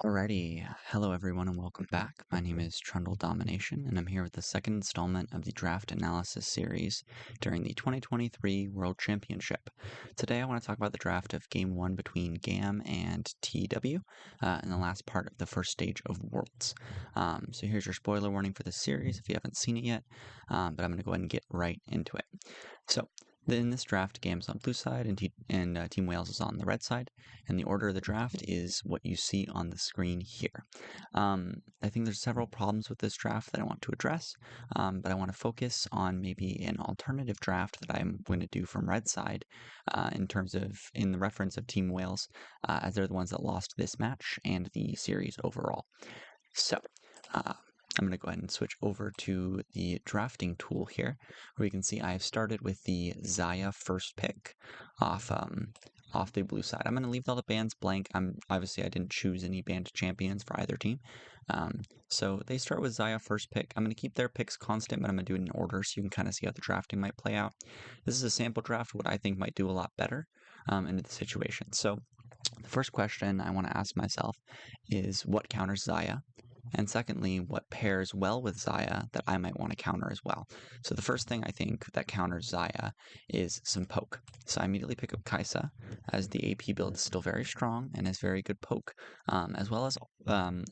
Alrighty, hello everyone and welcome back. My name is Trundle Domination and I'm here with the second installment of the draft analysis series during the 2023 World Championship. Today I want to talk about the draft of Game 1 between GAM and TW in the last part of the first stage of Worlds. So here's your spoiler warning for this series if you haven't seen it yet, but I'm going to go ahead and get right into it. So in this draft, GAM's on blue side and Team Wales is on the red side, and the order of the draft is what you see on the screen here. I think there's several problems with this draft that I want to address, but I want to focus on maybe an alternative draft that I'm going to do from red side in the reference of Team Wales, as they're the ones that lost this match and the series overall. So, I'm going to go ahead and switch over to the drafting tool here, where you can see I have started with the Xayah first pick off the blue side. I'm going to leave all the bands blank. Obviously I didn't choose any band champions for either team. So they start with Xayah first pick. I'm going to keep their picks constant, but I'm going to do it in order so you can kind of see how the drafting might play out. This is a sample draft, what I think might do a lot better into the situation. So the first question I want to ask myself is what counters Xayah? And secondly, what pairs well with Xayah that I might want to counter as well. So the first thing I think that counters Xayah is some poke. So I immediately pick up Kai'Sa, as the AP build is still very strong and has very good poke, as well as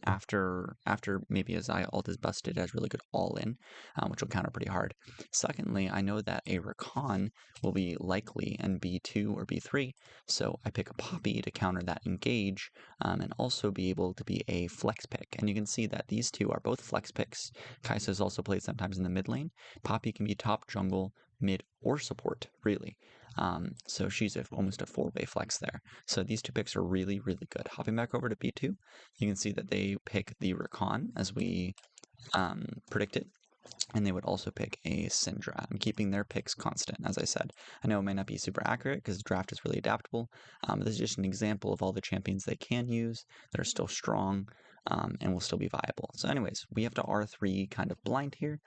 after maybe a Xayah ult is busted, has really good all-in, which will counter pretty hard. Secondly, I know that a Rakan will be likely in B2 or B3, so I pick a Poppy to counter that engage, and also be able to be a flex pick. And you can see that these two are both flex picks. Kai'Sa is also played sometimes in the mid lane. Poppy can be top, jungle, mid, or support, really. So she's almost a four-way flex there. So these two picks are really, really good. Hopping back over to B2, you can see that they pick the Rakan as we predicted. And they would also pick a Syndra. I'm keeping their picks constant, as I said. I know it might not be super accurate because the draft is really adaptable, but this is just an example of all the champions they can use that are still strong and will still be viable. So anyways, we have to R3 kind of blind here.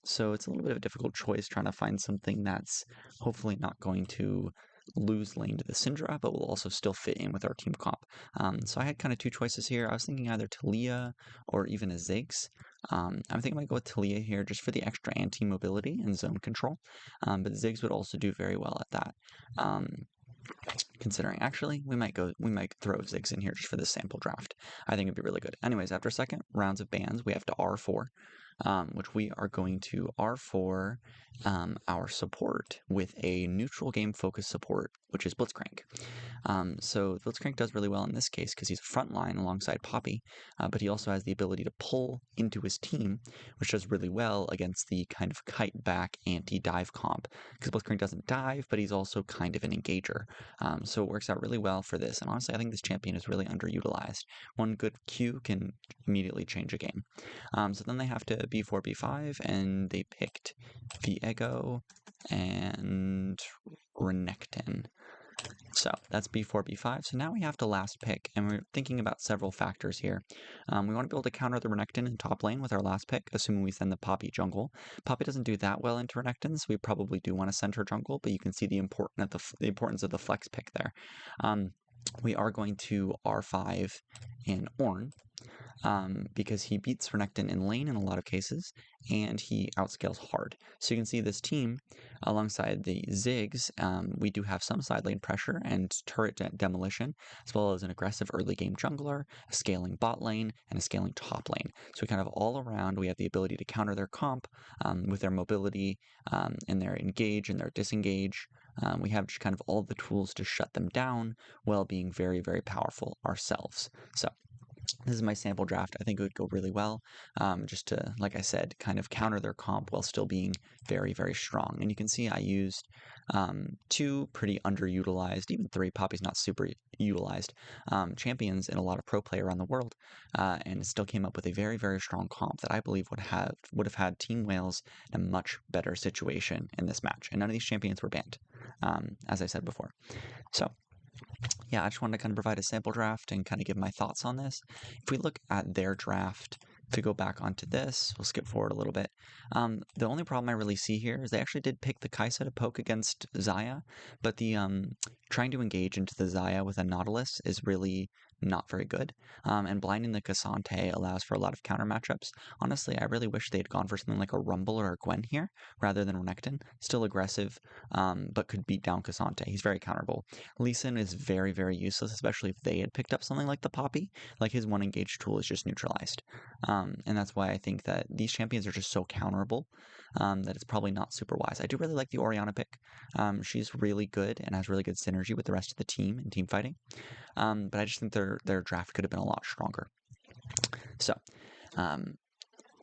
So it's a little bit of a difficult choice trying to find something that's hopefully not going to lose lane to the Syndra, but will also still fit in with our team comp. So I had kind of two choices here. I was thinking either Talia or even a Ziggs. I'm thinking I might go with Talia here just for the extra anti-mobility and zone control, but Ziggs would also do very well at that. Considering actually we might throw Ziggs in here just for this sample draft. I think it'd be really good. Anyways, after second rounds of bans, we have to R4, which we are going to R4 our support with a neutral game focus support, which is Blitzcrank. So Blitzcrank does really well in this case because he's a front line alongside Poppy, but he also has the ability to pull into his team, which does really well against the kind of kite back anti-dive comp, because Blitzcrank doesn't dive, but he's also kind of an engager. So it works out really well for this, and honestly I think this champion is really underutilized. One good Q can immediately change a game. So then they have to B4, B5, and they picked Viego and Renekton. So that's B4, B5. So now we have to last pick, and we're thinking about several factors here. We want to be able to counter the Renekton in top lane with our last pick, assuming we send the Poppy jungle. Poppy doesn't do that well into Renekton, so we probably do want to send her jungle, but you can see the importance of the flex pick there. We are going to R5 in Ornn, because he beats Renekton in lane in a lot of cases, and he outscales hard. So you can see this team, alongside the Ziggs, we do have some side lane pressure and turret demolition, as well as an aggressive early game jungler, a scaling bot lane, and a scaling top lane. So we kind of all around, we have the ability to counter their comp with their mobility and their engage and their disengage. We have just kind of all the tools to shut them down while being very, very powerful ourselves. So this is my sample draft. I think it would go really well, just to, like I said, kind of counter their comp while still being very, very strong. And you can see I used two pretty underutilized, even three, Poppy's not super utilized, champions in a lot of pro play around the world, and it still came up with a very, very strong comp that I believe would have had Team Wales in a much better situation in this match. And none of these champions were banned, as I said before. So yeah, I just wanted to kind of provide a sample draft and kind of give my thoughts on this. If we look at their draft to go back onto this, we'll skip forward a little bit. The only problem I really see here is they actually did pick the Kaisa to poke against Xayah, but the trying to engage into the Xayah with a Nautilus is really not very good. And blinding the Cassante allows for a lot of counter matchups. Honestly, I really wish they'd gone for something like a Rumble or a Gwen here rather than Renekton. Still aggressive, but could beat down Cassante. He's very counterable. Lee Sin is very, very useless, especially if they had picked up something like the Poppy. Like his one engage tool is just neutralized. And that's why I think that these champions are just so counterable that it's probably not super wise. I do really like the Orianna pick. She's really good and has really good synergy with the rest of the team in team fighting. But I just think their draft could have been a lot stronger. So,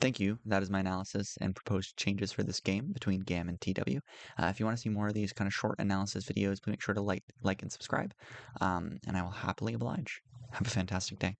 thank you. That is my analysis and proposed changes for this game between GAM and TW. If you want to see more of these kind of short analysis videos, please make sure to like and subscribe. And I will happily oblige. Have a fantastic day.